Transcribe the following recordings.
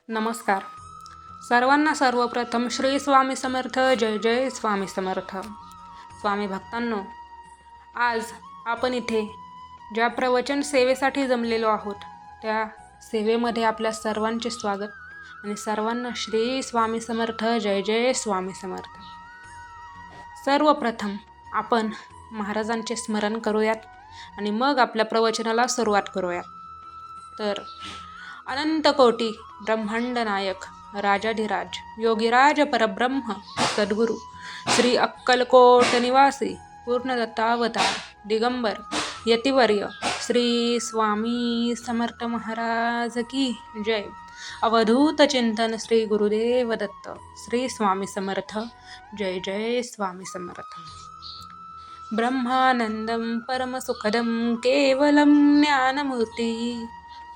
नमस्कार सर्वांना. सर्वप्रथम श्री स्वामी समर्थ. जय जय स्वामी समर्थ. स्वामी भक्तांनो, आज आपण इथे ज्या प्रवचन सेवेसाठी जमलेलो आहोत त्या सेवेमध्ये आपल्या सर्वांचे स्वागत आणि सर्वांना श्री स्वामी समर्थ. जय जय स्वामी समर्थ. सर्वप्रथम आपण महाराजांचे स्मरण करूयात आणि मग आपल्या प्रवचनाला सुरुवात करूयात. तर अनंत कोटी ब्रह्मांड नायक राजाधिराज योगीराज परब्रह्म सद्गुरु श्री अक्कलकोट निवासी पूर्णदत्तावतार दिगंबर यतिवर्य श्री स्वामी समर्थ महाराज की जय. अवधूत चिंतन श्री गुरुदेव दत्त. श्री स्वामी समर्थ. जय जय स्वामी समर्थ. ब्रह्मानंदं परमसुखदं केवलं ज्ञानमूर्ति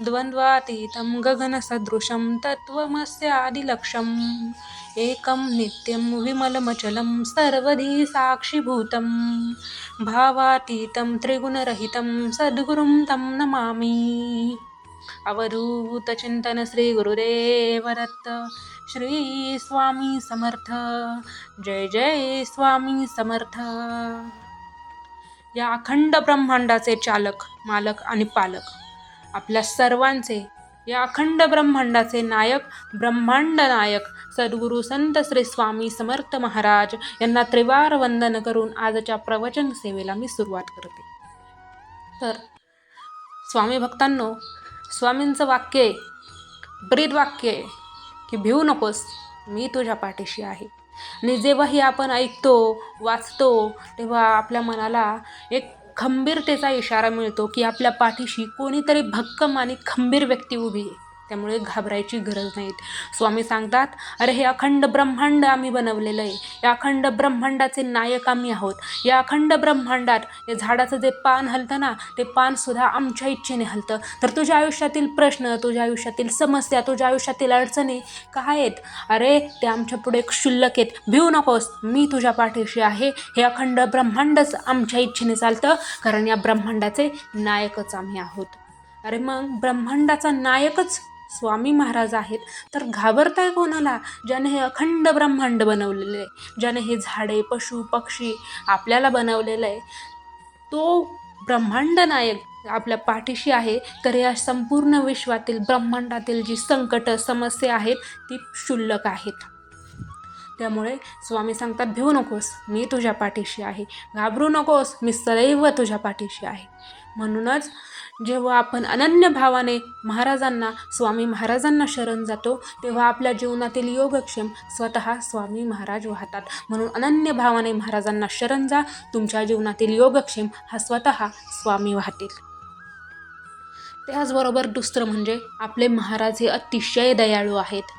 द्वन्द्वातीतं गगनसदृशं तत्त्वमस्यादिलक्ष्यम् एकं नित्यं विमलमचलं सर्वधी साक्षिभूतं भावातीतं त्रिगुणरहितं सद्गुरुं तं नमामि. अवधूत चिंतन श्री गुरुदेव दत्त. श्री स्वामी समर्थ. जय जय स्वामी समर्थ. या अखंड ब्रह्मांडाचे चालक, मालक आणि पालक, आपल्या सर्वांचे या अखंड ब्रह्मांडाचे नायक, ब्रह्मांड नायक सद्गुरू संत श्री स्वामी समर्थ महाराज यांना त्रिवार वंदन करून आजच्या प्रवचन सेवेला मी सुरुवात करते. तर स्वामी भक्तांनो, स्वामींचं वाक्य आहे, ब्रीद वाक्य आहे की भिवू नकोस, मी तुझ्या पाठीशी आहे. आणि जेव्हाही आपण ऐकतो, वाचतो, तेव्हा आपल्या मनाला एक खंबीरतेचा इशारा मिळतो की आपल्या पाठीशी कोणीतरी भक्कम आणि खंबीर व्यक्ती उभी आहे. त्यामुळे घाबरायची गरज नाही. स्वामी सांगतात, अरे हे अखंड ब्रह्मांड आम्ही बनवलेलं आहे. या अखंड ब्रह्मांडाचे नायक आम्ही आहोत. या अखंड ब्रह्मांडात या झाडाचं जे पान हलतं ना, ते पानसुद्धा आमच्या इच्छेने हलतं. तर तुझ्या आयुष्यातील प्रश्न, तुझ्या आयुष्यातील समस्या, तुझ्या आयुष्यातील अडचणी काय आहेत? अरे ते आमच्या पुढे क्षुल्लक आहेत. भिवू नकोस, मी तुझ्या पाठीशी आहे. हे अखंड ब्रह्मांडच आमच्या इच्छेने चालतं, कारण या ब्रह्मांडाचे नायकच आम्ही आहोत. अरे मग ब्रह्मांडाचा नायकच स्वामी महाराज आहेत, तर घाबरताय कोणाला? ज्याने हे अखंड ब्रह्मांड बनवलेलं आहे, ज्याने हे झाडे, पशु, पक्षी आपल्याला बनवलेलं आहे, तो ब्रह्मांड नायक आपल्या पाठीशी आहे. तर या संपूर्ण विश्वातील, ब्रह्मांडातील जी संकट, समस्या आहेत ती क्षुल्लक आहेत. त्यामुळे स्वामी सांगतात, भिवू नकोस, मी तुझ्या पाठीशी आहे. घाबरू नकोस, मी सदैव तुझ्या पाठीशी आहे. म्हणूनच जेव्हा आपण अनन्य भावाने महाराजांना, स्वामी महाराजांना शरण जातो, तेव्हा आपल्या जीवनातील योगक्षेम स्वतः स्वामी महाराज वाहतात. म्हणून अनन्य भावाने महाराजांना शरण जा. तुमच्या जीवनातील योगक्षेम हा स्वतः स्वामी वाहतील. त्याचबरोबर दुसरं म्हणजे आपले महाराज हे अतिशय दयाळू आहेत.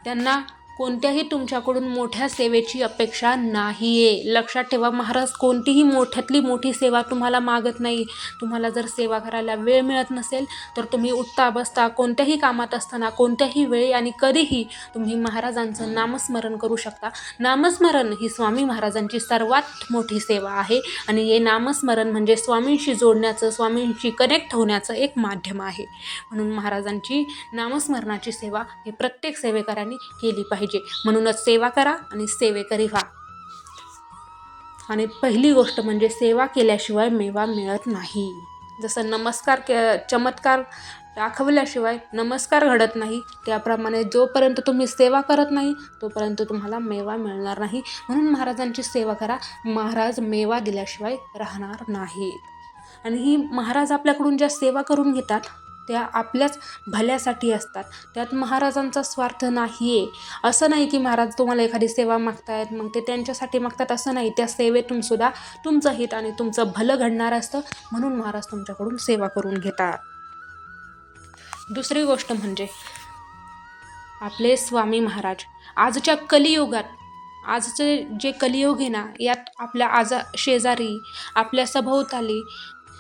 त्यांना कोणत्याही तुमच्याकडून मोठ्या सेवेची अपेक्षा नाही आहे. लक्षात ठेवा, महाराज कोणतीही मोठ्यातली मोठी सेवा तुम्हाला मागत नाही. तुम्हाला जर सेवा करायला वेळ मिळत नसेल तर तुम्ही उठता बसता, कोणत्याही कामात असताना, कोणत्याही वेळी आणि कधीही तुम्ही महाराजांचं नामस्मरण करू शकता. नामस्मरण ही स्वामी महाराजांची सर्वात मोठी सेवा आहे आणि हे नामस्मरण म्हणजे स्वामींशी जोडण्याचं, स्वामींशी कनेक्ट होण्याचं एक माध्यम आहे. म्हणून महाराजांची नामस्मरणाची सेवा ही प्रत्येक सेवेकरांनी केली पाहिजे. म्हणूनच सेवा करा आणि सेवेकरी व्हा. आणि पहिली गोष्ट म्हणजे सेवा केल्याशिवाय मेवा मिळत नाही. जसं चमत्कार दाखवल्याशिवाय नमस्कार घडत नाही, त्याप्रमाणे जोपर्यंत तुम्ही सेवा करत नाही तोपर्यंत तुम्हाला मेवा मिळणार नाही. म्हणून महाराजांची सेवा करा. महाराज मेवा दिल्याशिवाय राहणार नाहीत. आणि ही महाराज आपल्याकडून ज्या सेवा करून घेतात त्या आपल्याच भल्यासाठी असतात. त्यात महाराजांचा स्वार्थ नाही आहे. असं नाही की महाराज तुम्हाला एखादी सेवा मागतायत मग ते त्यांच्यासाठी मागतात, असं नाही. त्या सेवेतून सुद्धा तुमचं हित आणि तुमचं भलं घडणार असतं. म्हणून महाराज तुमच्याकडून सेवा करून घेतात. दुसरी गोष्ट म्हणजे आपले स्वामी महाराज आजच्या कलियुगात, आजचे जे कलियुग आहे ना, यात आपल्या शेजारी, आपल्या सभोवताली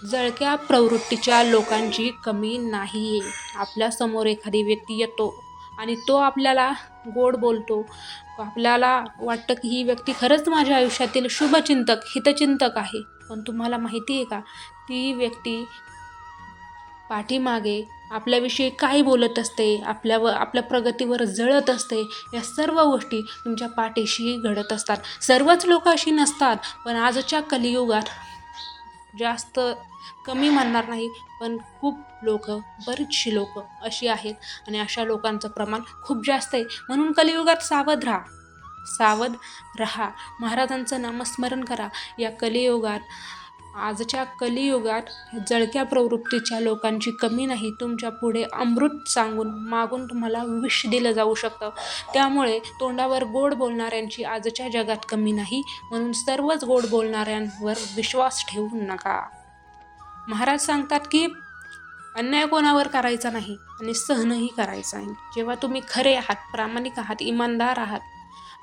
जळक्या प्रवृत्तीच्या लोकांची कमी नाही आहे. आपल्यासमोर एखादी व्यक्ती येतो आणि तो आपल्याला गोड बोलतो, आपल्याला वाटतं की ही व्यक्ती खरंच माझ्या आयुष्यातील शुभचिंतक, हितचिंतक आहे. पण तुम्हाला माहिती आहे का, ती व्यक्ती पाठीमागे आपल्याविषयी काय बोलत असते, आपल्या प्रगतीवर जळत असते, या सर्व गोष्टी तुमच्या पाठीशी घडत असतात. सर्वच लोक अशी नसतात, पण आजच्या कलियुगात जास्त कमी म्हणणार नाही, पण खूप लोक, बरीचशी लोक अशी आहेत आणि अशा लोकांचं प्रमाण खूप जास्त आहे. म्हणून कलियुगात सावध राहा, सावध राहा. महाराजांचं नामस्मरण करा. या कलियुगात, आजच्या कलियुगात जळक्या प्रवृत्तीच्या लोकांची कमी नाही. तुमच्या पुढे अमृत सांगून मागून तुम्हाला विष दिलं जाऊ शकतं. त्यामुळे तोंडावर गोड बोलणाऱ्यांची आजच्या जगात कमी नाही. म्हणून सर्वच गोड बोलणाऱ्यांवर विश्वास ठेवू नका. महाराज सांगतात की अन्याय कोणावर करायचा नाही आणि सहनही करायचा नाही. जेव्हा तुम्ही खरे आहात, प्रामाणिक आहात, इमानदार आहात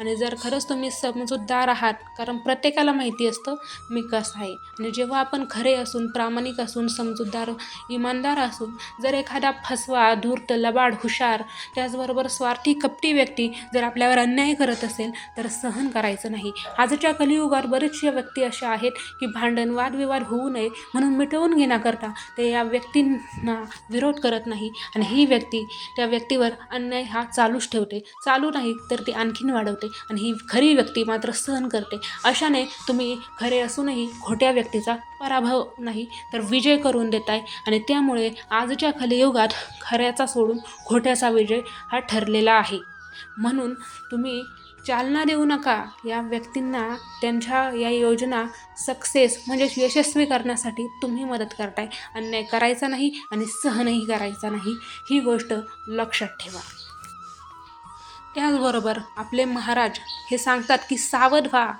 आणि जर खरंच तुम्ही समजूतदार आहात, कारण प्रत्येकाला माहिती असतं मी कसं आहे, आणि जेव्हा आपण खरे असून, प्रामाणिक असून, समजूतदार, इमानदार असून जर एखादा फसवा, धूर्त, लबाड, हुशार, त्याचबरोबर स्वार्थी, कपटी व्यक्ती जर आपल्यावर अन्याय करत असेल तर सहन करायचं नाही. आजच्या कलियुगात बरेचशा व्यक्ती अशा आहेत की भांडण, वादविवाद होऊ नये म्हणून मिटवून घेण्याकरता ते या व्यक्तींना विरोध करत नाही आणि ही व्यक्ती त्या व्यक्तीवर अन्याय हा चालूच ठेवते. चालू नाही तर ती आणखीन वाढवते आणि ही खरी व्यक्ती मात्र सहन करते. अशाने तुम्ही खरे असूनही खोट्या व्यक्तीचा पराभव नाही तर विजय करून देताय आणि त्यामुळे आजच्या कलियुगात खऱ्याचा सोडून खोट्याचा विजय हा ठरलेला आहे. म्हणून तुम्ही चालना देऊ नका या व्यक्तींना. त्यांच्या या योजना सक्सेस म्हणजे यशस्वी करण्यासाठी तुम्ही मदत करताय. अन्याय करायचा नाही आणि सहनही करायचा नाही, ही गोष्ट लक्षात ठेवा. त्याचबरोबर आपले महाराज हे सांगतात की सावध व्हा.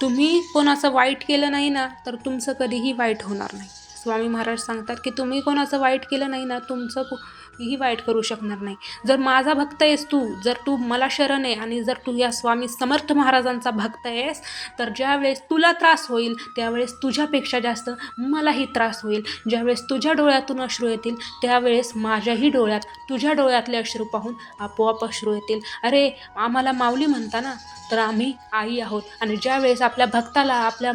तुम्ही कोणाचं वाईट केलं नाही ना तर तुमचं कधीही वाईट होणार नाही. स्वामी महाराज सांगतात की तुम्ही कोणाचं वाईट केलं नाही ना, तुमचं ही वाईट करू शकणार नाही. जर माझा भक्त आहेस तू, जर तू मला शरण आहे आणि जर तू या स्वामी समर्थ महाराजांचा भक्त आहेस, तर ज्यावेळेस तुला त्रास होईल त्यावेळेस तुझ्यापेक्षा जास्त मलाही त्रास होईल. ज्यावेळेस तुझ्या डोळ्यातून अश्रू येतील त्यावेळेस माझ्याही डोळ्यात तुझ्या डोळ्यातले अश्रू पाहून आपोआप अश्रू येतील. अरे आम्हाला माऊली म्हणता ना, तर आम्ही आई आहोत आणि ज्यावेळेस आपल्या भक्ताला, आपल्या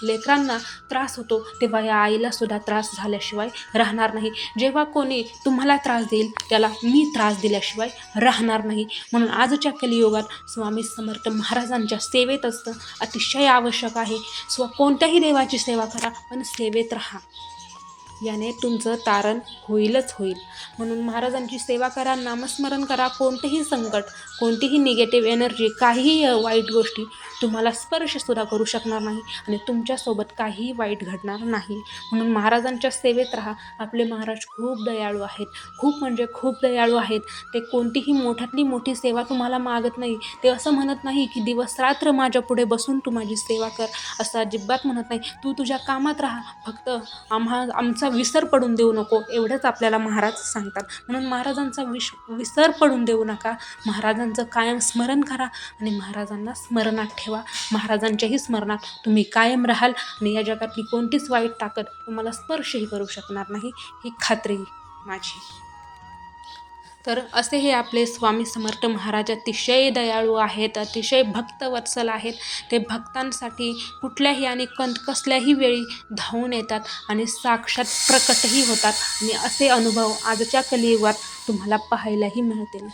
लेकरांना त्रास होतो तेव्हा या आईला सुद्धा त्रास झाल्याशिवाय राहणार नाही. जेव्हा कोणी तुम्हाला त्रास देईल त्याला मी त्रास दिल्याशिवाय राहणार नाही. म्हणून आजच्या कलियुगात स्वामी समर्थ महाराजांच्या सेवेत असणं अतिशय आवश्यक आहे. कोणत्याही देवाची सेवा करा पण सेवेत राहा, याने तुमचं तारण होईलच होईल. म्हणून महाराजांची सेवा करा, नामस्मरण करा. कोणतेही संकट, कोणतीही निगेटिव्ह एनर्जी, काहीही वाईट गोष्टी तुम्हाला स्पर्शसुद्धा करू शकणार नाही आणि तुमच्यासोबत काहीही वाईट घडणार नाही. म्हणून महाराजांच्या सेवेत राहा. आपले महाराज खूप दयाळू आहेत, खूप म्हणजे खूप दयाळू आहेत. ते कोणतीही मोठ्यातली मोठी सेवा तुम्हाला मागत नाही. ते असं म्हणत नाही की दिवस रात्र माझ्या पुढे बसून तू माझी सेवा कर, असं अजिबात म्हणत नाही. तू तुझ्या कामात राहा, फक्त आमचा विसर पडून देऊ नको, एवढंच आपल्याला महाराज सांगतात. म्हणून महाराजांचा विसर पडून देऊ नका. महाराजांचं कायम स्मरण करा आणि महाराजांना स्मरणात ठेवा. महाराजांच्याही स्मरणात तुम्ही कायम राहाल आणि या जगातली कोणतीच वाईट ताकद तुम्हाला स्पर्शही करू शकणार नाही, ही खात्री माझी. तर असे हे आपले स्वामी समर्थ महाराज अतिशय दयाळू आहेत, अतिशय भक्तवत्सल आहेत. ते भक्तांसाठी कुठल्याही आणि कसल्याही वेळी धावून येतात आणि साक्षात प्रकटही होतात आणि असे अनुभव आजच्या कलियुगात तुम्हाला पाहायलाही मिळतील.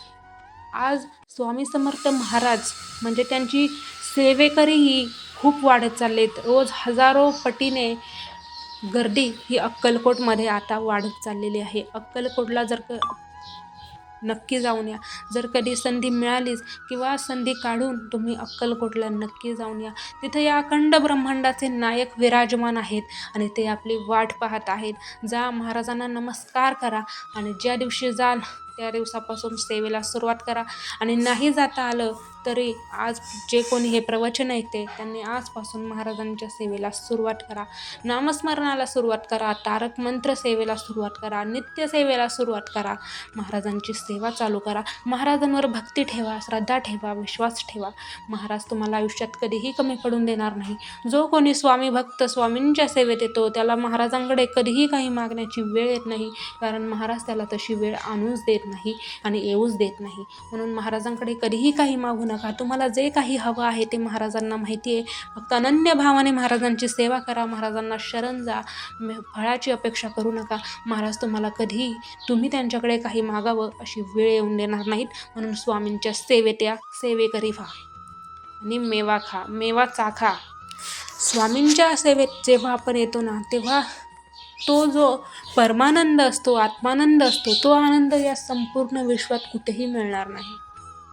आज स्वामी समर्थ महाराज म्हणजे त्यांची सेवेकरीही खूप वाढत चाललेत. रोज हजारो पटीने गर्दी ही अक्कलकोटमध्ये आता वाढत चाललेली आहे. अक्कलकोटला नक्की जाऊन या. जर कधी संधी मिळालीच किंवा संधी काढून तुम्ही अक्कलकोटला नक्की जाऊन या. तिथे या अखंड ब्रह्मांडाचे नायक विराजमान आहेत आणि ते आपली वाट पाहत आहेत. जा, महाराजांना नमस्कार करा आणि ज्या दिवशी जाल त्या दिवसापासून सेवेला सुरुवात करा. आणि नाही जाता आलं तरी आज जे कोणी हे प्रवचन ऐकते त्यांनी आजपासून महाराजांच्या सेवेला सुरुवात करा, नामस्मरणाला सुरुवात करा, तारक मंत्र सेवेला सुरुवात करा, नित्य सेवेला सुरुवात करा. महाराजांची सेवा चालू करा. महाराजांवर भक्ती ठेवा, श्रद्धा ठेवा, विश्वास ठेवा. महाराज तुम्हाला आयुष्यात कधीही कमी पडून देणार नाही. जो कोणी स्वामी भक्त स्वामींच्या सेवेत येतो त्याला महाराजांकडे कधीही काही मागण्याची वेळ येत नाही, कारण महाराज त्याला तशी वेळ आणूच देत नाही आणि येऊच देत नाही. म्हणून महाराजांकडे कधीही काही मागू नका. तुम्हाला जे काही हवं आहे ते महाराजांना माहिती आहे. फक्त अनन्य भावाने महाराजांची सेवा करा, महाराजांना शरण जा, फळाची अपेक्षा करू नका. महाराज तुम्हाला कधीही तुम्ही त्यांच्याकडे काही मागावं अशी वेळ येऊन देणार नाहीत. म्हणून स्वामींच्या सेवेत या, सेवेकरी व्हा आणि मेवा खा, मेवा चाखा. स्वामींच्या सेवेत जेव्हा आपण येतो ना, तेव्हा तो जो परमानंद असतो, आत्मानंद असतो, तो आनंद या संपूर्ण विश्वात कुठेही मिळणार नाही,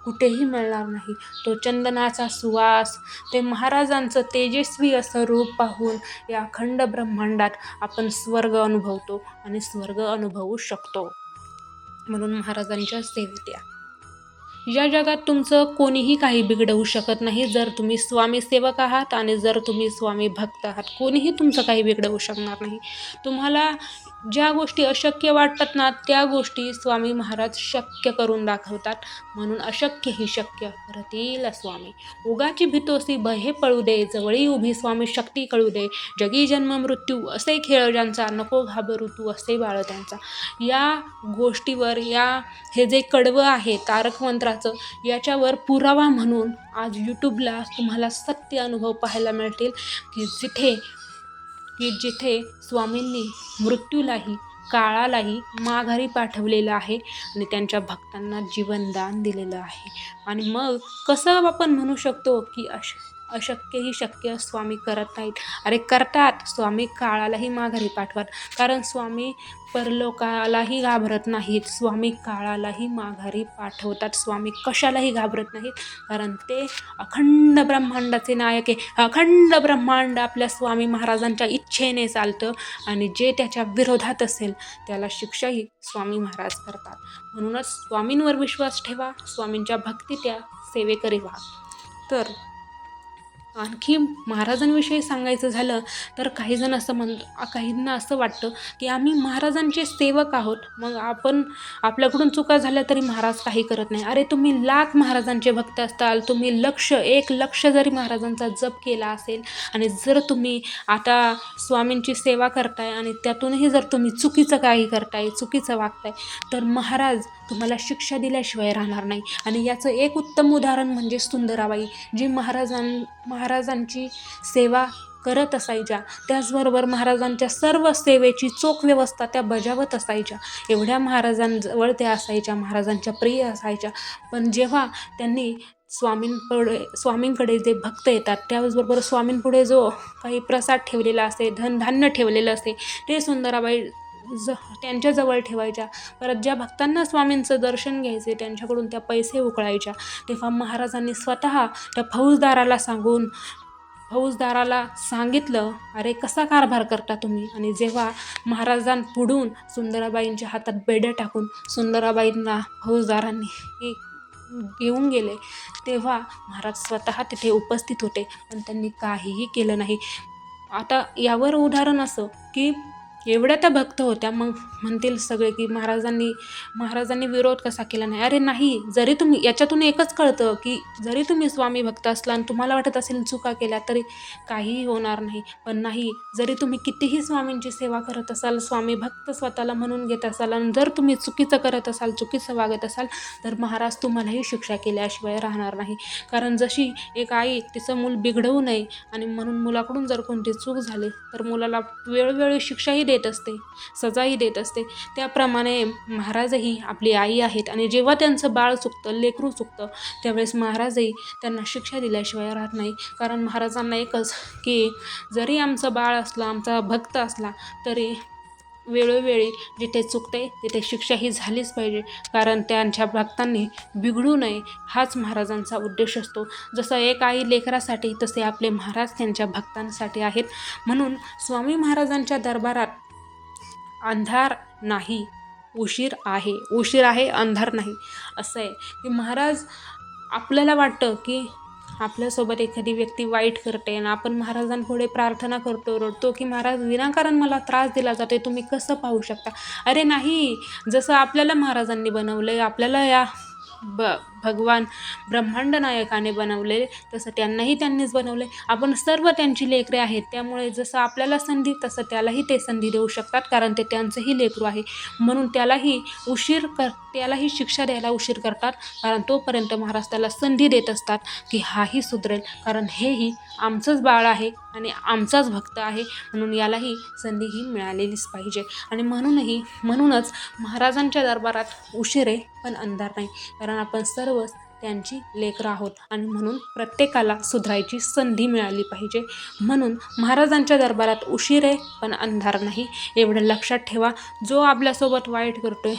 कुठेही मिळणार नाही. तो चंदनाचा सुवास, ते महाराजांचं तेजस्वी असं रूप पाहून या अखंड ब्रह्मांडात आपण स्वर्ग अनुभवतो आणि स्वर्ग अनुभवू शकतो. म्हणून महाराजांच्या सेवेत या. या जगात तुमचं कोणीही काही बिघडवू शकत नाही. जर तुम्ही स्वामी सेवक आहात आणि जर तुम्ही स्वामी भक्त आहात, कोणीही तुमचं काही बिघडवू शकणार नाही. तुम्हाला ज्या गोष्टी अशक्य वाटतात ना, त्या गोष्टी स्वामी महाराज शक्य करून दाखवतात. म्हणून अशक्य ही शक्य करतील स्वामी. उगाची भीतोसी भये पळू दे, जवळी उभी स्वामी शक्ती कळू दे. जगी जन्म मृत्यू असे खेळ ज्यांचा, नको घाबरू तू असे बाळ त्यांचा. या गोष्टीवर हे जे कडवं आहे तारक मंत्राचं, याच्यावर पुरावा म्हणून आज यूट्यूबला तुम्हाला सत्य अनुभव पाहायला मिळतील की जिथे स्वामींनी मृत्यूलाही, काळालाही माघारी पाठवलेलं आहे आणि त्यांच्या भक्तांना जीवनदान दिलेलं आहे. आणि मग कसं आपण म्हणू शकतो की अशक्य ही शक्य स्वामी करत नाहीत? अरे करतात. स्वामी काळालाही माघारी पाठवतात. कारण स्वामी परलोकालाही घाबरत नाहीत, स्वामी काळालाही माघारी पाठवतात. स्वामी कशालाही घाबरत नाहीत, कारण ते अखंड ब्रह्मांडाचे नायक आहे. अखंड ब्रह्मांड आपल्या स्वामी महाराजांच्या इच्छेने चालतं आणि जे त्याच्या विरोधात असेल त्याला शिक्षाही स्वामी महाराज करतात. म्हणूनच स्वामींवर विश्वास ठेवा, स्वामींच्या भक्तीत या, सेवेकरी व्हा. तर आणखी महाराजांविषयी सांगायचं झालं तर काहीजण काहींना असं वाटतं की आम्ही महाराजांचे सेवक आहोत, मग आपल्याकडून चुका झाल्या तरी महाराज काही करत नाही. अरे तुम्ही लाख महाराजांचे भक्त असताल, तुम्ही 1 लक्ष जरी महाराजांचा जप केला असेल आणि जर तुम्ही आता स्वामींची सेवा करताय आणि त्यातूनही जर तुम्ही चुकीचं काही करताय, चुकीचं वागताय, तर महाराज तुम्हाला शिक्षा दिल्याशिवाय राहणार नाही. आणि याचं एक उत्तम उदाहरण म्हणजे सुंदराबाई, जी महाराजांची सेवा करत असायच्या, त्याचबरोबर महाराजांच्या सर्व सेवेची चोख व्यवस्था त्या बजावत असायच्या. एवढ्या महाराजांजवळ त्या असायच्या, महाराजांच्या प्रिय असायच्या. पण जेव्हा त्यांनी स्वामींकडे जे भक्त येतात, त्याचबरोबर स्वामींपुढे जो काही प्रसाद ठेवलेला असे, धनधान्य ठेवलेलं असे, ते सुंदराबाई त्यांच्याजवळ ठेवायच्या. परत ज्या भक्तांना स्वामींचं दर्शन घ्यायचे त्यांच्याकडून त्या पैसे उकळायच्या. तेव्हा महाराजांनी स्वतः त्या फौजदाराला सांगितलं, अरे कसा कारभार करता तुम्ही? आणि जेव्हा महाराजांपुढून सुंदराबाईंच्या हातात बेड्या टाकून सुंदराबाईंना फौजदारांनी घेऊन गेले, तेव्हा महाराज स्वतः तिथे उपस्थित होते, पण त्यांनी काहीही केलं नाही. आता यावर उदाहरण असं की एवढ्या त्या भक्त होत्या, मग म्हणतील सगळे की महाराजांनी विरोध कसा केला नाही? अरे नाही, जरी तुम्ही याच्यातून एकच कळतं की जरी तुम्ही स्वामी भक्त असला आणि तुम्हाला वाटत असेल चुका केल्या तरी काहीही होणार नाही. पण नाही, जरी तुम्ही कितीही स्वामींची सेवा करत असाल, स्वामी भक्त स्वतःला म्हणून घेत असाल आणि जर तुम्ही चुकीचं करत असाल, चुकीचं वागत असाल, तर महाराज तुम्हालाही शिक्षा केल्याशिवाय राहणार नाही. कारण जशी एक आई तिचं मूल बिघडवू नये आणि म्हणून मुलाकडून जर कोणती चूक झाली तर मुलाला वेळोवेळी शिक्षाही देत असते, सजाही देत असते, त्याप्रमाणे महाराजही आपली आई आहेत आणि जेव्हा त्यांचं बाळ चुकतं, लेकरू चुकतं, त्यावेळेस महाराजही त्यांना शिक्षा दिल्याशिवाय राहत नाही. कारण महाराजांना एकच की जरी आमचं बाळ असलं, आमचा भक्त असला, तरी वेळोवेळी जिथे चुकते तिथे शिक्षा ही झालीच पाहिजे. कारण त्यांच्या भक्तांनी बिघडू नये हाच महाराजांचा उद्देश असतो. जसं एक आई लेकरासाठी, तसे आपले महाराज त्यांच्या भक्तांसाठी आहेत. म्हणून स्वामी महाराजांच्या दरबारात अंधार नाही, उशीर आहे, अंधार नाही. असं आहे की महाराज, आपल्याला वाटतं की आपल्यासोबत एखादी व्यक्ती वाईट करते आणि आपण महाराजांपुढे प्रार्थना करतो, रडतो की महाराज विनाकारण मला त्रास दिला जाते, तुम्ही कसं पाहू शकता? अरे नाही, जसं आपल्याला महाराजांनी बनवलं आहे, आपल्याला या भगवान ब्रह्मांड नायकाने बनवले तसं त्यांनाही त्यांनीच बनवले. आपण सर्व त्यांची लेकरे आहेत, त्यामुळे जसं आपल्याला संधी तसं त्यालाही ते संधी देऊ शकतात, कारण ते त्यांचंही लेकरू आहे. म्हणून त्यालाही शिक्षा द्यायला उशीर करतात, कारण तोपर्यंत महाराज त्याला संधी देत असतात की हाही सुधरेल, कारण हेही आमचंच बाळ आहे आणि आमचाच भक्त आहे, म्हणून यालाही संधी ही मिळालेलीच पाहिजे. आणि म्हणूनच महाराजांच्या दरबारात उशीर आहे पण अंधार नाही, कारण आपण सर्वच त्यांची लेकरं आहोत आणि म्हणून प्रत्येकाला सुधारायची संधी मिळाली पाहिजे. म्हणून महाराजांच्या दरबारात उशीर आहे पण अंधार नाही, एवढं लक्षात ठेवा. जो आपल्यासोबत वाईट करतोय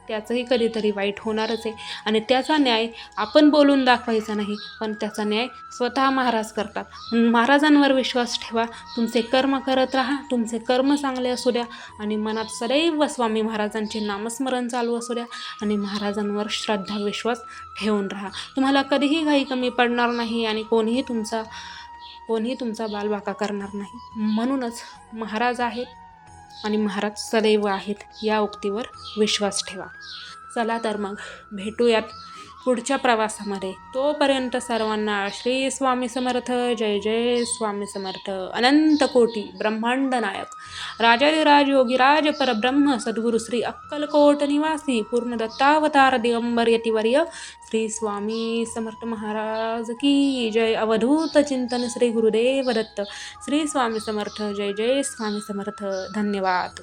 त्याचंही कधीतरी वाईट होणारच आहे, आणि त्याचा न्याय आपण बोलून दाखवायचा नाही, पण त्याचा न्याय स्वतः महाराज करतात. म्हणून महाराजांवर विश्वास ठेवा, तुमचे कर्म करत राहा, तुमचे कर्म चांगले असू द्या आणि मनात सदैव स्वामी महाराजांचे नामस्मरण चालू असू द्या आणि महाराजांवर श्रद्धा विश्वास ठेवून राहा. तुम्हाला कधीही काही कमी पडणार नाही आणि कोणीही तुमचा बालबाका करणार नाही. म्हणूनच महाराज आहेत आणि महाराज सदैव आहेत, या उक्तीवर विश्वास ठेवा. चला तर मग भेटूयात पुढच्या प्रवासामध्ये. तोपर्यंत सर्वांना श्री स्वामी समर्थ. जय जय स्वामी समर्थ. अनंत कोटी ब्रह्मांड नायक राजाधिराज योगीराज परब्रह्म सद्गुरु श्री अक्कलकोट निवासी पूर्ण दत्तावतार दिगंबर यतिवर्य श्री स्वामी समर्थ महाराज की जय. अवधूत चिंतन श्री गुरुदेव दत्त. श्री स्वामी समर्थ. जय जय स्वामी समर्थ. धन्यवाद.